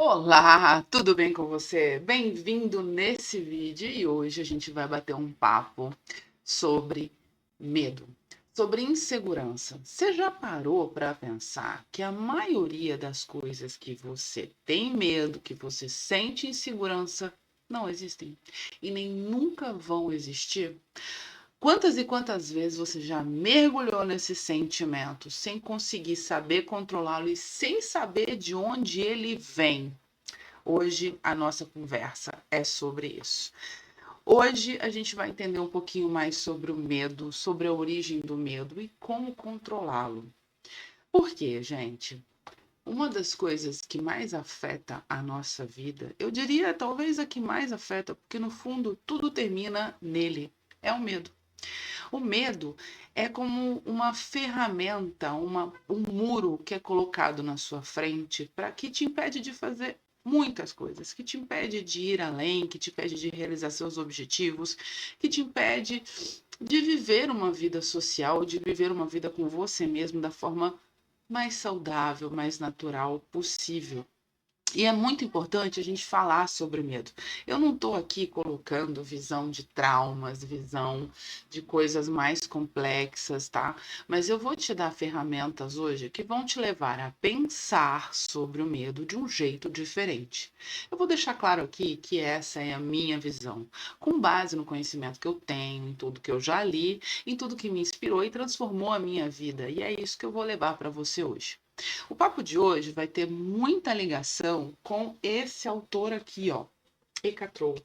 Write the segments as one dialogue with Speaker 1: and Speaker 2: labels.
Speaker 1: Olá, tudo bem com você? Bem-vindo nesse vídeo e hoje a gente vai bater um papo sobre medo, sobre insegurança. Você já parou para pensar que a maioria das coisas que você tem medo, que você sente insegurança, não existem e nem nunca vão existir? Quantas e quantas vezes você já mergulhou nesse sentimento sem conseguir saber controlá-lo e sem saber de onde ele vem? Hoje a nossa conversa é sobre isso. Hoje a gente vai entender um pouquinho mais sobre o medo, sobre a origem do medo e como controlá-lo. Por quê, gente? Uma das coisas que mais afeta a nossa vida, eu diria talvez a que mais afeta, porque no fundo tudo termina nele, é o medo. O medo é como uma ferramenta, um muro que é colocado na sua frente para que te impede de fazer muitas coisas, que te impede de ir além, que te impede de realizar seus objetivos, que te impede de viver uma vida social, de viver uma vida com você mesmo da forma mais saudável, mais natural possível. E é muito importante a gente falar sobre o medo. Eu não estou aqui colocando visão de traumas, visão de coisas mais complexas, tá? Mas eu vou te dar ferramentas hoje que vão te levar a pensar sobre o medo de um jeito diferente. Eu vou deixar claro aqui que essa é a minha visão, com base no conhecimento que eu tenho, em tudo que eu já li, em tudo que me inspirou e transformou a minha vida. E é isso que eu vou levar para você hoje. O papo de hoje vai ter muita ligação com esse autor aqui, ó, Eckhart Tolle,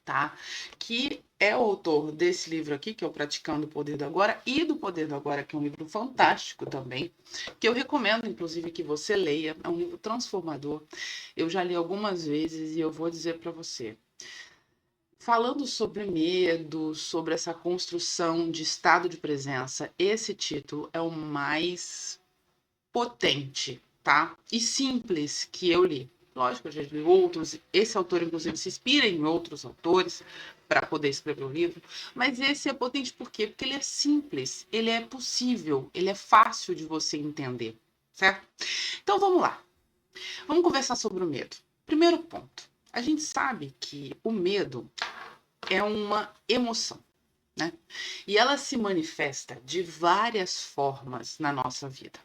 Speaker 1: tá? Que é o autor desse livro aqui, que é o Praticando o Poder do Agora, e do Poder do Agora, que é um livro fantástico também, que eu recomendo, inclusive, que você leia. É um livro transformador. Eu já li algumas vezes e eu vou dizer para você. Falando sobre medo, sobre essa construção de estado de presença, esse título é o mais potente, tá? E simples que eu li. Lógico, eu já li outros. Esse autor, inclusive, se inspira em outros autores para poder escrever o livro. Mas esse é potente por quê? Porque ele é simples, ele é possível, ele é fácil de você entender, certo? Então vamos lá. Vamos conversar sobre o medo. Primeiro ponto. A gente sabe que o medo é uma emoção, né? E ela se manifesta de várias formas na nossa vida,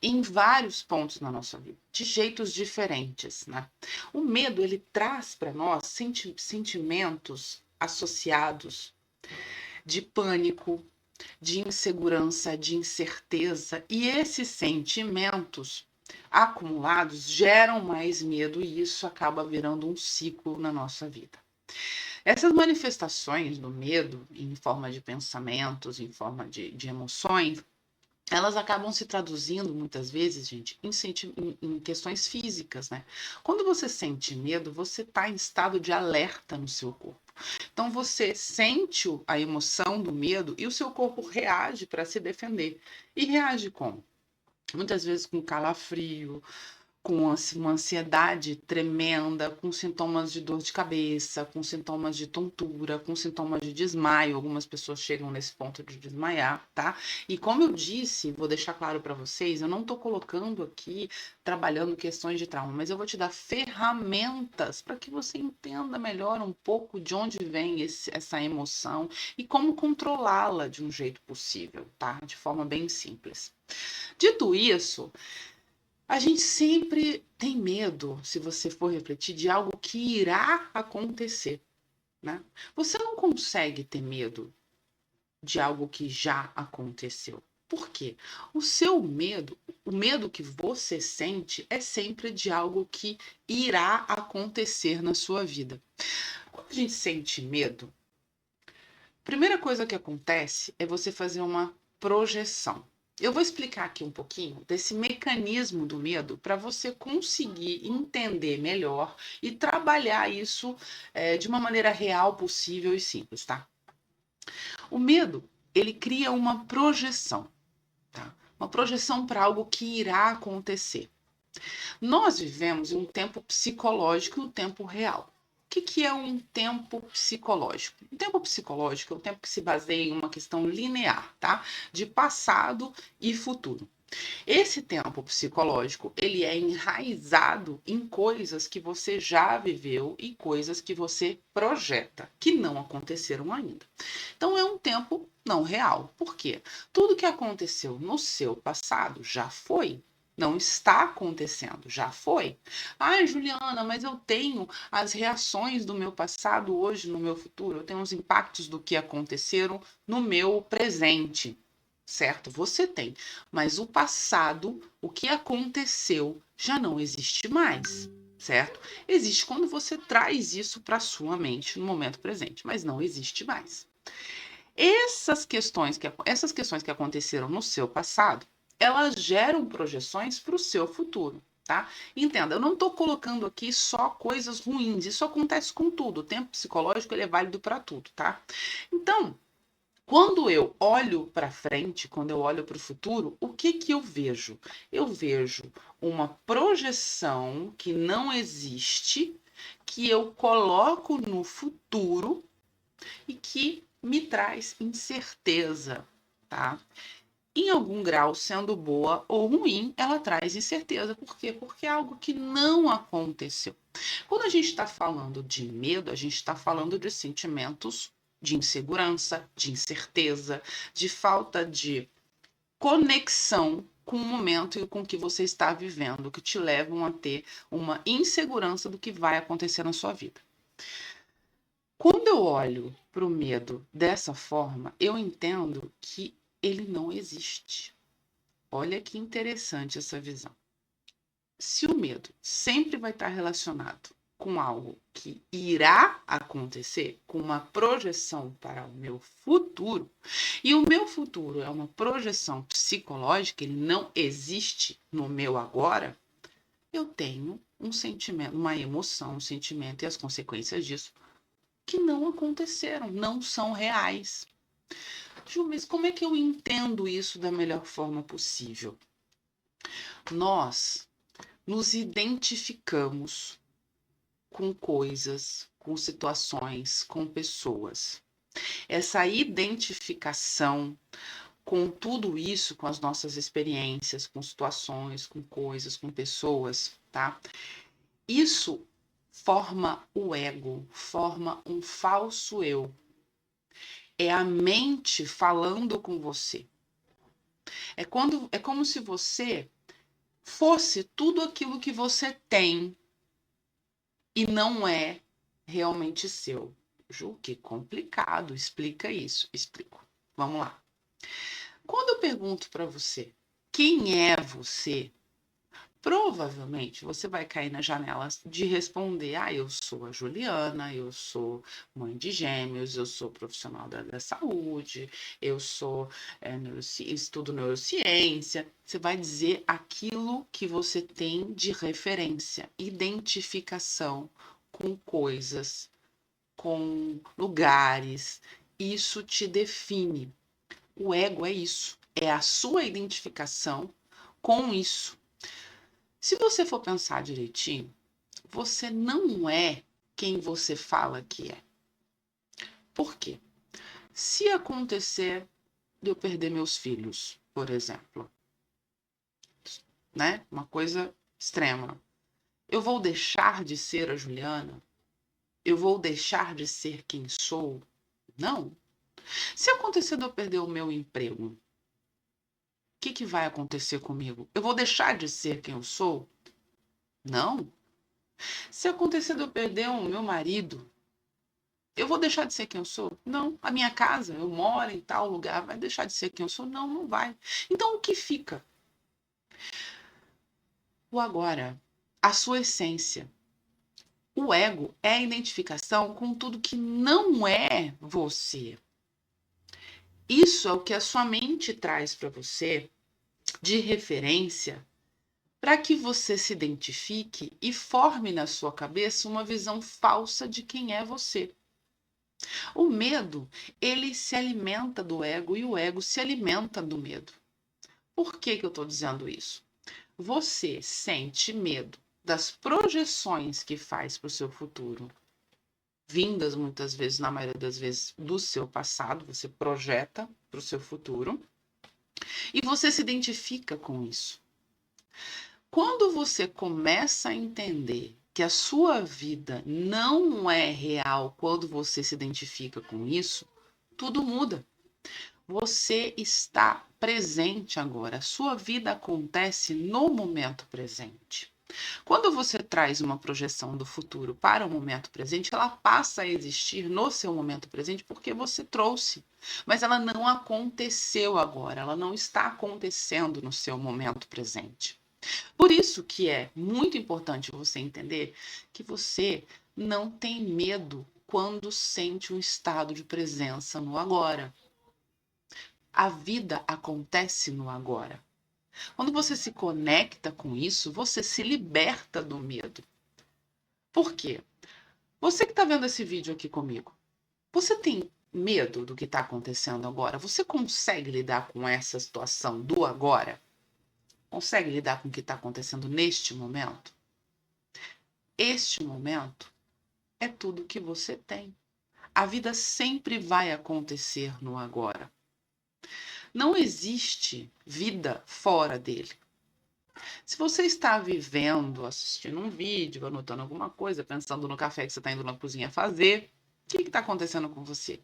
Speaker 1: em vários pontos na nossa vida, de jeitos diferentes, né? O medo, ele traz para nós sentimentos associados de pânico, de insegurança, de incerteza, e esses sentimentos acumulados geram mais medo e isso acaba virando um ciclo na nossa vida. Essas manifestações do medo, em forma de pensamentos, em forma de emoções, elas acabam se traduzindo muitas vezes, gente, em questões físicas, né? Quando você sente medo, você está em estado de alerta no seu corpo. Então você sente a emoção do medo e o seu corpo reage para se defender. E reage como? Muitas vezes com calafrio, com uma ansiedade tremenda, com sintomas de dor de cabeça, com sintomas de tontura, com sintomas de desmaio. Algumas pessoas chegam nesse ponto de desmaiar, tá? E como eu disse, vou deixar claro para vocês, eu não estou colocando aqui trabalhando questões de trauma, mas eu vou te dar ferramentas para que você entenda melhor um pouco de onde vem essa emoção e como controlá-la de um jeito possível, tá? De forma bem simples. Dito isso, a gente sempre tem medo, se você for refletir, de algo que irá acontecer, né? Você não consegue ter medo de algo que já aconteceu. Por quê? O seu medo, o medo que você sente é sempre de algo que irá acontecer na sua vida. Quando a gente sente medo, a primeira coisa que acontece é você fazer uma projeção. Eu vou explicar aqui um pouquinho desse mecanismo do medo para você conseguir entender melhor e trabalhar isso de uma maneira real, possível e simples, tá? O medo, ele cria uma projeção, tá? Uma projeção para algo que irá acontecer. Nós vivemos em um tempo psicológico e um tempo real. O que é um tempo psicológico? Um tempo psicológico é um tempo que se baseia em uma questão linear, tá? De passado e futuro. Esse tempo psicológico, ele é enraizado em coisas que você já viveu e coisas que você projeta, que não aconteceram ainda. Então é um tempo não real. Por quê? Tudo que aconteceu no seu passado já foi. Não está acontecendo, já foi. Ai, Juliana, mas eu tenho as reações do meu passado hoje no meu futuro. Eu tenho os impactos do que aconteceram no meu presente. Certo? Você tem. Mas o passado, o que aconteceu, já não existe mais. Certo? Existe quando você traz isso para sua mente no momento presente, mas não existe mais. Essas questões que aconteceram no seu passado, elas geram projeções para o seu futuro, tá? Entenda, eu não estou colocando aqui só coisas ruins, isso acontece com tudo. O tempo psicológico ele é válido para tudo, tá? Então, quando eu olho para frente, quando eu olho para o futuro, o que que eu vejo? Eu vejo uma projeção que não existe, que eu coloco no futuro e que me traz incerteza, tá? Em algum grau, sendo boa ou ruim, ela traz incerteza. Por quê? Porque é algo que não aconteceu. Quando a gente está falando de medo, a gente está falando de sentimentos de insegurança, de incerteza, de falta de conexão com o momento e com o que você está vivendo, que te levam a ter uma insegurança do que vai acontecer na sua vida. Quando eu olho para o medo dessa forma, eu entendo que ele não existe. Olha que interessante essa visão. Se o medo sempre vai estar relacionado com algo que irá acontecer, com uma projeção para o meu futuro, e o meu futuro é uma projeção psicológica, ele não existe no meu agora, eu tenho um sentimento, uma emoção, um sentimento e as consequências disso que não aconteceram, não são reais. Ju, mas como é que eu entendo isso da melhor forma possível? Nós nos identificamos com coisas, com situações, com pessoas. Essa identificação com tudo isso, com as nossas experiências, com situações, com coisas, com pessoas, tá? Isso forma o ego, forma um falso eu. É a mente falando com você. É como se você fosse tudo aquilo que você tem e não é realmente seu. Ju, que complicado. Explica isso. Explico. Vamos lá. Quando eu pergunto para você quem é você, provavelmente você vai cair na janela de responder: ah, eu sou a Juliana, eu sou mãe de gêmeos, eu sou profissional da saúde, eu sou estudo neurociência. Você vai dizer aquilo que você tem de referência, identificação com coisas, com lugares. Isso te define. O ego é isso, é a sua identificação com isso. Se você for pensar direitinho, você não é quem você fala que é. Por quê? Se acontecer de eu perder meus filhos, por exemplo, né? Uma coisa extrema. Eu vou deixar de ser a Juliana? Eu vou deixar de ser quem sou? Não. Se acontecer de eu perder o meu emprego, o que vai acontecer comigo? Eu vou deixar de ser quem eu sou? Não. Se acontecer de eu perder o meu marido, eu vou deixar de ser quem eu sou? Não. A minha casa, eu moro em tal lugar, vai deixar de ser quem eu sou? Não, não vai. Então, o que fica? O agora, a sua essência. O ego é a identificação com tudo que não é você. Isso é o que a sua mente traz para você de referência para que você se identifique e forme na sua cabeça uma visão falsa de quem é você. O medo, ele se alimenta do ego e o ego se alimenta do medo. Por que eu estou dizendo isso? Você sente medo das projeções que faz para o seu futuro, vindas muitas vezes, na maioria das vezes, do seu passado, você projeta para o seu futuro. E você se identifica com isso. Quando você começa a entender que a sua vida não é real quando você se identifica com isso, tudo muda. Você está presente agora. A sua vida acontece no momento presente. Quando você traz uma projeção do futuro para o momento presente, ela passa a existir no seu momento presente porque você trouxe. Mas ela não aconteceu agora, ela não está acontecendo no seu momento presente. Por isso que é muito importante você entender que você não tem medo quando sente um estado de presença no agora. A vida acontece no agora. Quando você se conecta com isso, você se liberta do medo. Por quê? Você que está vendo esse vídeo aqui comigo, você tem medo do que está acontecendo agora? Você consegue lidar com essa situação do agora? Consegue lidar com o que está acontecendo neste momento? Este momento é tudo que você tem. A vida sempre vai acontecer no agora. Não existe vida fora dele. Se você está vivendo, assistindo um vídeo, anotando alguma coisa, pensando no café que você está indo na cozinha fazer, o que está acontecendo com você?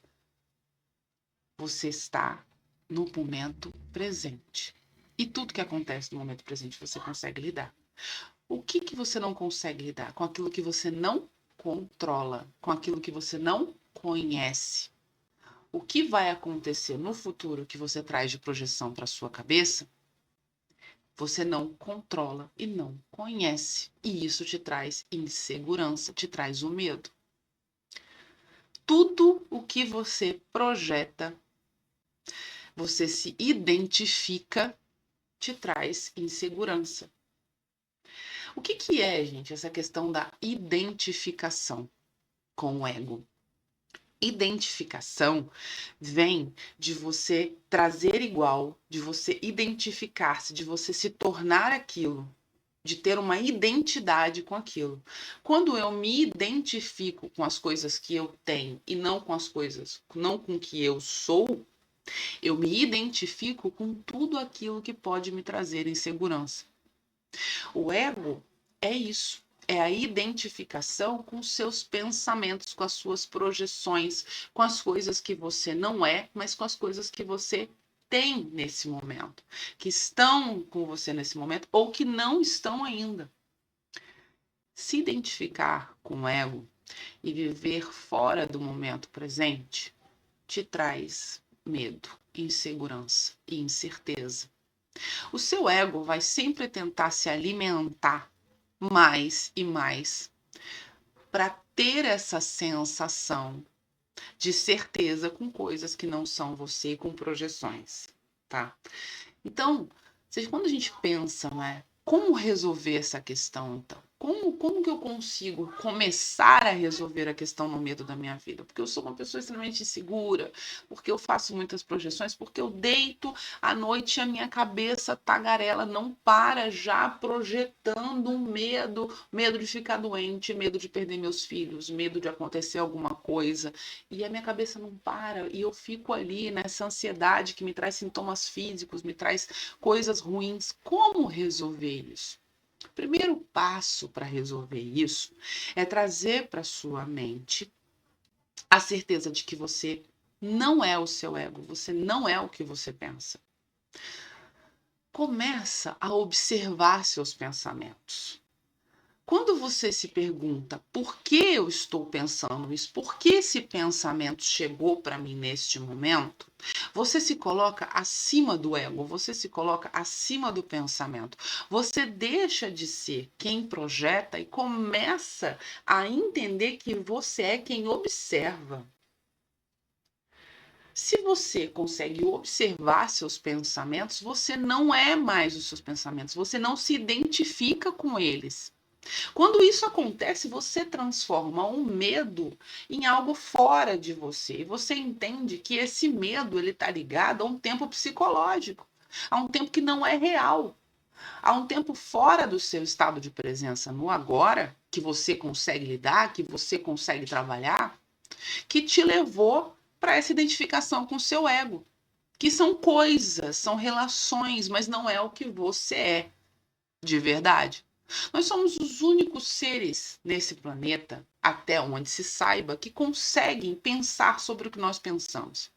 Speaker 1: Você está no momento presente. E tudo que acontece no momento presente você consegue lidar. O que você não consegue lidar? Com aquilo que você não controla, com aquilo que você não conhece. O que vai acontecer no futuro que você traz de projeção para sua cabeça, você não controla e não conhece. E isso te traz insegurança, te traz o medo. Tudo o que você projeta, você se identifica, te traz insegurança. O que é, gente, essa questão da identificação com o ego? Identificação vem de você trazer igual, de você identificar-se, de você se tornar aquilo, de ter uma identidade com aquilo. Quando eu me identifico com as coisas que eu tenho e não com as coisas, não com o que eu sou, eu me identifico com tudo aquilo que pode me trazer insegurança. O ego é isso. É a identificação com os seus pensamentos, com as suas projeções, com as coisas que você não é, mas com as coisas que você tem nesse momento, que estão com você nesse momento ou que não estão ainda. Se identificar com o ego e viver fora do momento presente te traz medo, insegurança e incerteza. O seu ego vai sempre tentar se alimentar mais e mais para ter essa sensação de certeza com coisas que não são você, com projeções, tá? Então, quando a gente pensa, né, como resolver essa questão, então? Como que eu consigo começar a resolver a questão no medo da minha vida? Porque eu sou uma pessoa extremamente insegura, porque eu faço muitas projeções, porque eu deito à noite e a minha cabeça tagarela não para já projetando um medo de ficar doente, medo de perder meus filhos, medo de acontecer alguma coisa. E a minha cabeça não para e eu fico ali nessa ansiedade que me traz sintomas físicos, me traz coisas ruins. Como resolver isso? O primeiro passo para resolver isso é trazer para sua mente a certeza de que você não é o seu ego, você não é o que você pensa. Começa a observar seus pensamentos. Quando você se pergunta por que eu estou pensando isso, por que esse pensamento chegou para mim neste momento, você se coloca acima do ego, você se coloca acima do pensamento. Você deixa de ser quem projeta e começa a entender que você é quem observa. Se você consegue observar seus pensamentos, você não é mais os seus pensamentos, você não se identifica com eles. Quando isso acontece, você transforma o medo em algo fora de você. E você entende que esse medo ele está ligado a um tempo psicológico, a um tempo que não é real, a um tempo fora do seu estado de presença no agora, que você consegue lidar, que você consegue trabalhar, que te levou para essa identificação com o seu ego. que são coisas, são relações, mas não é o que você é de verdade. Nós somos os únicos seres nesse planeta, até onde se saiba, que conseguem pensar sobre o que nós pensamos.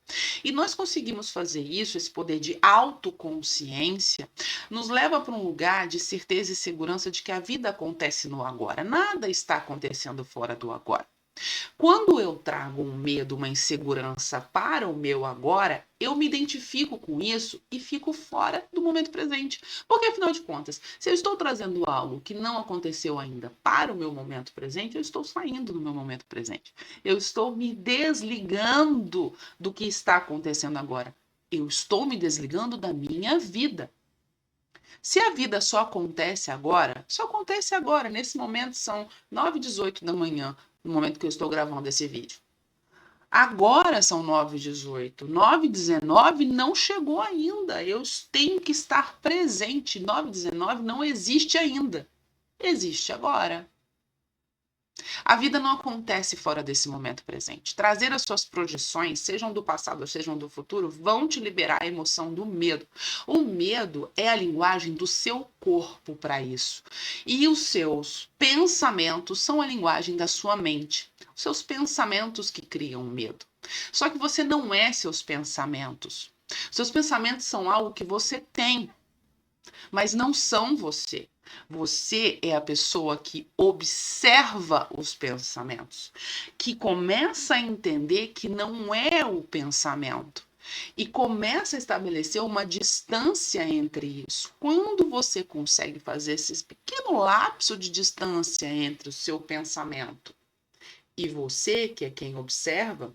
Speaker 1: E nós conseguimos fazer isso, esse poder de autoconsciência, nos leva para um lugar de certeza e segurança de que a vida acontece no agora. Nada está acontecendo fora do agora. Quando eu trago um medo, uma insegurança para o meu agora, eu me identifico com isso e fico fora do momento presente. Porque, afinal de contas, se eu estou trazendo algo que não aconteceu ainda para o meu momento presente, eu estou saindo do meu momento presente. Eu estou me desligando do que está acontecendo agora. Eu estou me desligando da minha vida. Se a vida só acontece agora. Nesse momento são 9h18 da manhã, no momento que eu estou gravando esse vídeo. Agora são 9h18. 9h19 não chegou ainda. Eu tenho que estar presente. 9h19 não existe ainda. Existe agora. A vida não acontece fora desse momento presente. Trazer as suas projeções, sejam do passado ou sejam do futuro, vão te liberar a emoção do medo. O medo é a linguagem do seu corpo para isso. E os seus pensamentos são a linguagem da sua mente. Os seus pensamentos que criam medo. Só que você não é seus pensamentos. Seus pensamentos são algo que você tem, mas não são você. Você é a pessoa que observa os pensamentos, que começa a entender que não é o pensamento e começa a estabelecer uma distância entre isso. Quando você consegue fazer esse pequeno lapso de distância entre o seu pensamento e você, que é quem observa,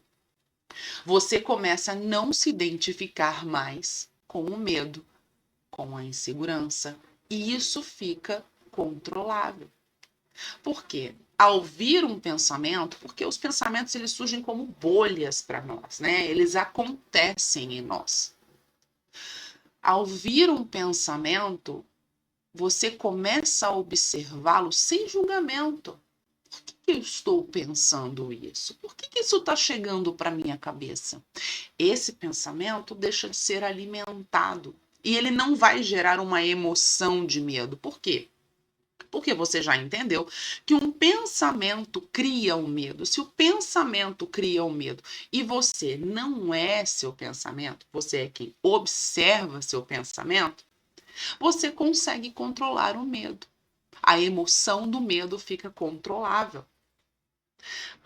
Speaker 1: você começa a não se identificar mais com o medo, com a insegurança, e isso fica controlável. Por quê? Ao vir um pensamento, porque os pensamentos eles surgem como bolhas para nós, né? Eles acontecem em nós. Ao vir um pensamento, você começa a observá-lo sem julgamento. Por que eu estou pensando isso? Por que isso está chegando para minha cabeça? Esse pensamento deixa de ser alimentado e ele não vai gerar uma emoção de medo. Por quê? Porque você já entendeu que um pensamento cria o medo. Se o pensamento cria o medo e você não é seu pensamento, você é quem observa seu pensamento, você consegue controlar o medo. A emoção do medo fica controlável.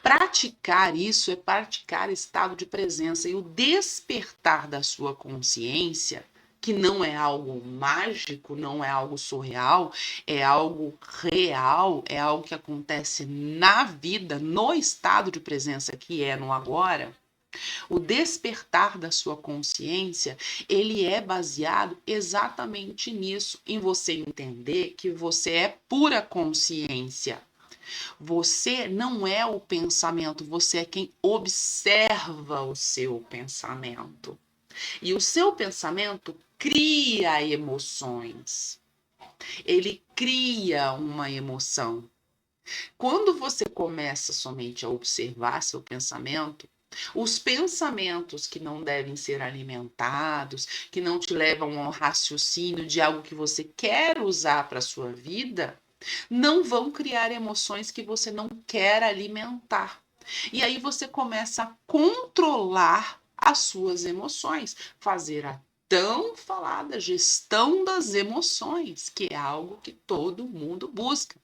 Speaker 1: Praticar isso é praticar estado de presença e o despertar da sua consciência, que não é algo mágico, não é algo surreal, é algo real, é algo que acontece na vida, no estado de presença que é no agora. O despertar da sua consciência, ele é baseado exatamente nisso, em você entender que você é pura consciência. Você não é o pensamento, você é quem observa o seu pensamento. E o seu pensamento cria emoções. Ele cria uma emoção. Quando você começa somente a observar seu pensamento, os pensamentos que não devem ser alimentados, que não te levam ao raciocínio de algo que você quer usar para a sua vida, não vão criar emoções que você não quer alimentar. E aí você começa a controlar as suas emoções, fazer a tão falada gestão das emoções, que é algo que todo mundo busca.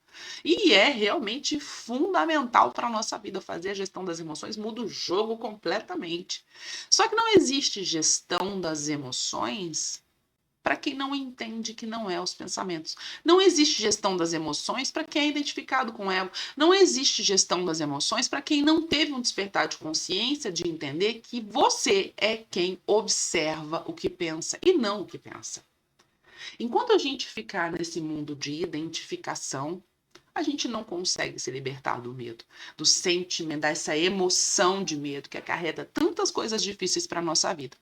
Speaker 1: E é realmente fundamental para a nossa vida fazer a gestão das emoções, muda o jogo completamente. Só que não existe gestão das emoções para quem não entende que não é os pensamentos. Não existe gestão das emoções para quem é identificado com o ego. Não existe gestão das emoções para quem não teve um despertar de consciência de entender que você é quem observa o que pensa e não o que pensa. Enquanto a gente ficar nesse mundo de identificação, a gente não consegue se libertar do medo, do sentimento, dessa emoção de medo que acarreta tantas coisas difíceis para a nossa vida.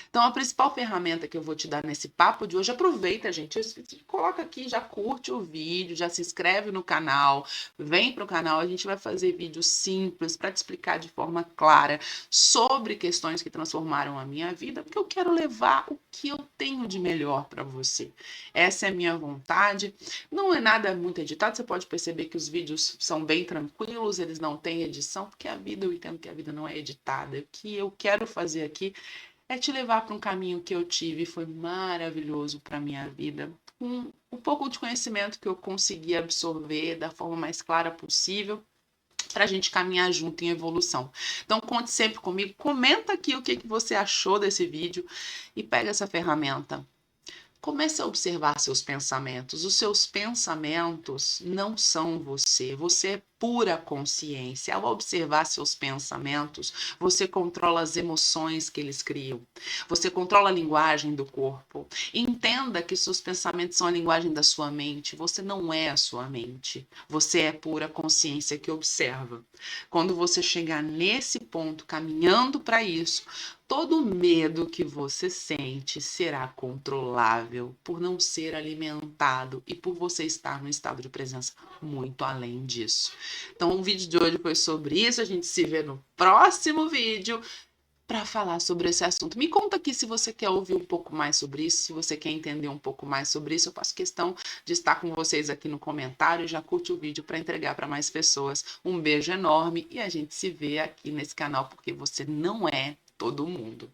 Speaker 1: Então, a principal ferramenta que eu vou te dar nesse papo de hoje, aproveita, gente, coloca aqui, já curte o vídeo, já se inscreve no canal, vem para o canal, a gente vai fazer vídeos simples para te explicar de forma clara sobre questões que transformaram a minha vida, porque eu quero levar o que eu tenho de melhor para você. Essa é a minha vontade. Não é nada muito editado, você pode perceber que os vídeos são bem tranquilos, eles não têm edição, porque a vida, eu entendo que a vida não é editada. O que eu quero fazer aqui é te levar para um caminho que eu tive, foi maravilhoso para minha vida. Um pouco de conhecimento que eu consegui absorver da forma mais clara possível, para a gente caminhar junto em evolução. Então, conte sempre comigo, comenta aqui o que você achou desse vídeo e pega essa ferramenta. Comece a observar seus pensamentos. Os seus pensamentos não são você. Você é pura consciência. Ao observar seus pensamentos, você controla as emoções que eles criam. Você controla a linguagem do corpo. Entenda que seus pensamentos são a linguagem da sua mente. Você não é a sua mente. Você é pura consciência que observa. Quando você chegar nesse ponto, caminhando para isso, todo medo que você sente será controlável por não ser alimentado e por você estar no estado de presença muito além disso. Então, o vídeo de hoje foi sobre isso. A gente se vê no próximo vídeo para falar sobre esse assunto. Me conta aqui se você quer ouvir um pouco mais sobre isso, se você quer entender um pouco mais sobre isso. Eu faço questão de estar com vocês aqui no comentário. Já curte o vídeo para entregar para mais pessoas. Um beijo enorme e a gente se vê aqui nesse canal porque você não é todo mundo.